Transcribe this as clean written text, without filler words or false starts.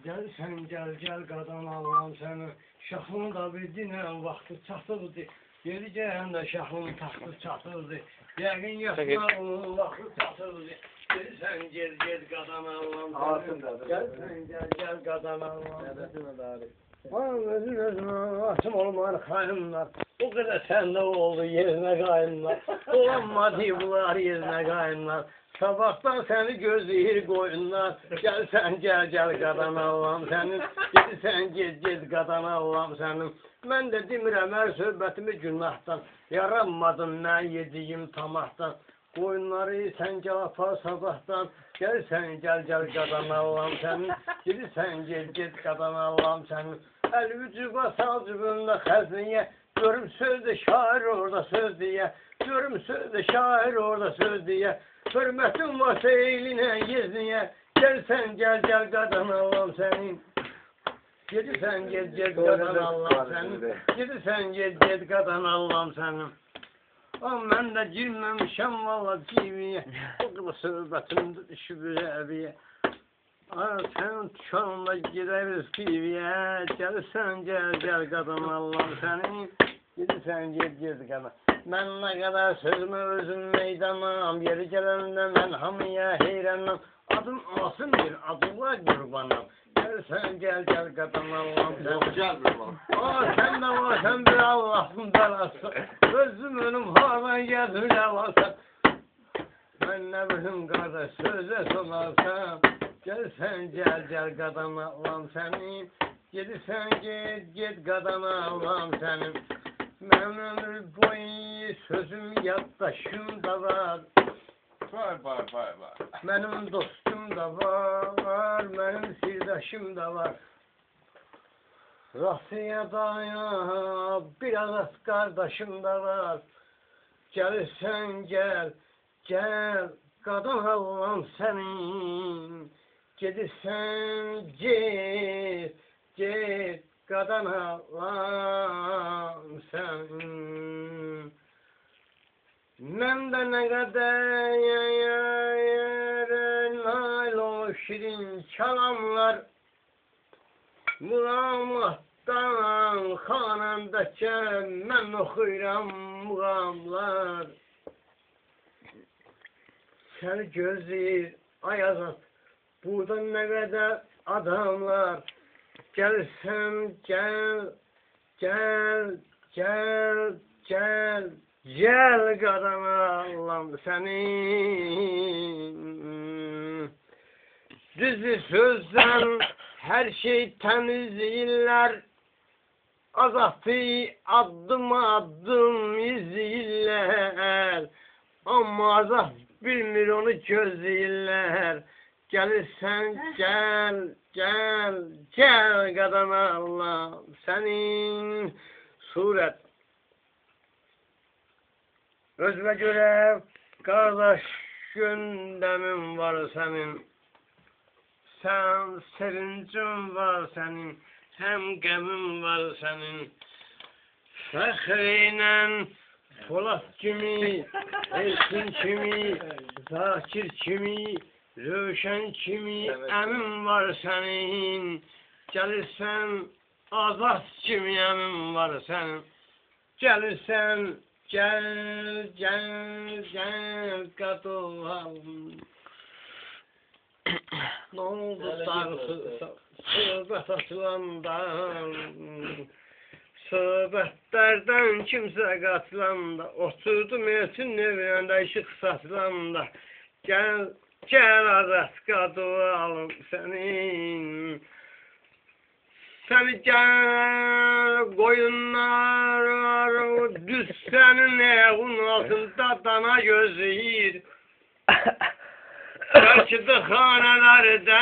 Gel sen gel qadan Allah'ım səni. Şaxını da bildinəm vaxtı çatırdı. Geleceğim de şaxın taxtı çatırdı. Yəqin yaşına onun vaxtı çatırdı. Gel sen gel qadan Allah'ım səni. Gel sen gel qadan Allah'ım səni. Özün açım olmayan xainlər. O qədər səndə oldu yerinə qayınlar. Olanmadı bunlar yerinə qayınlar. Sabahdan səni gözləyir qoyunlar. Gəl sən gəl qadan Allah'ım sənin. Gedirsən ged qadan Allah'ım sənin. Mən də demirəm hər söhbətimi günahdan. Yaranmadım mən yediyim tamahdan. Qoyunları sən gəl apar sabahdan. Gəl sən gəl qadan Allah'ım sənin. Gedirsən ged qadan Allah'ım sənin. Əlvücü basal cübündə xəzniyə. Görüm sözde şair orada söz diye. Görüm sözde şair orada söz diye. Hürmetin varsa eline gizliye. Gel sen gel qadan Allah'ım senin. Gedirsən ged qadan Allah'ım senin. Gedirsən ged qadan Allah'ım senin. Ama mən də girməmişəm valla civiye. O kadar söhbətimdə düşüb əbiyə. Sen çanla gideriz piviye. Gelirsen gel qadan Allah'ım senin. Gedirsən ged qadan. Mən nə qədər sözümü özüm meydanam. Yeri gələndə mən hamıya heyranam. Adım olsun bir adıma qurbanam. Gelirsən gel qadan Allah'ım senin. Sen de varsan bir Allah'ın belası. Özüm önüm havadan gelir yavaşsan. Ben ne bileyim kardeş söze sonarsam. Gelsen gel qadan Allah'ım senin. Gedirsən ged qadan Allah'ım senin. Mənim ömür boyu sözüm yaddaşımda var. Var. Mənim dostum da var, mənim sirdaşım da var. Rasiyadaya bir ağız kardeşim da var. Gelirsən gel qadan Allah'ım senin. Gedirsən ged qadan Allah'ım senin. Mən də nə qədər nail o şirin çalanlar. Muğamatdan xanəndəkə mən oxuyuram muğamlar. Səni gözləyir ayazat. Burada nə qədər adamlar. Gelirsən gel qadan Allah'ım senin. Düzü sözden her şey temizleyirler. Azatı adım izleyirler. Ama azat bilmir onu gözleyirler. Gelirsən gel qadan Allah'ım senin. Surət özünə görə qardaş gündəmin var sənin. Sən sevincin var sənin. Həm qəmin var sənin. Fəxrlə Polat kimi, Elçin kimi, Zakir kimi, Rövşən kimi əmin var sənin. Gəlirsən Azad kimi əmin var sənin. Gəlirsən gel qadan. Ne oldu sarısı söhbət açılanda. Söhbətlərdən kimsə qaçılanda. Oturdum Elçin evində işıq saçılanda. Gel Azad qadan senin. Səni gel qoyunlar düz sənin ayağın altında dana gözləyir. Bəlkə də xanələrdə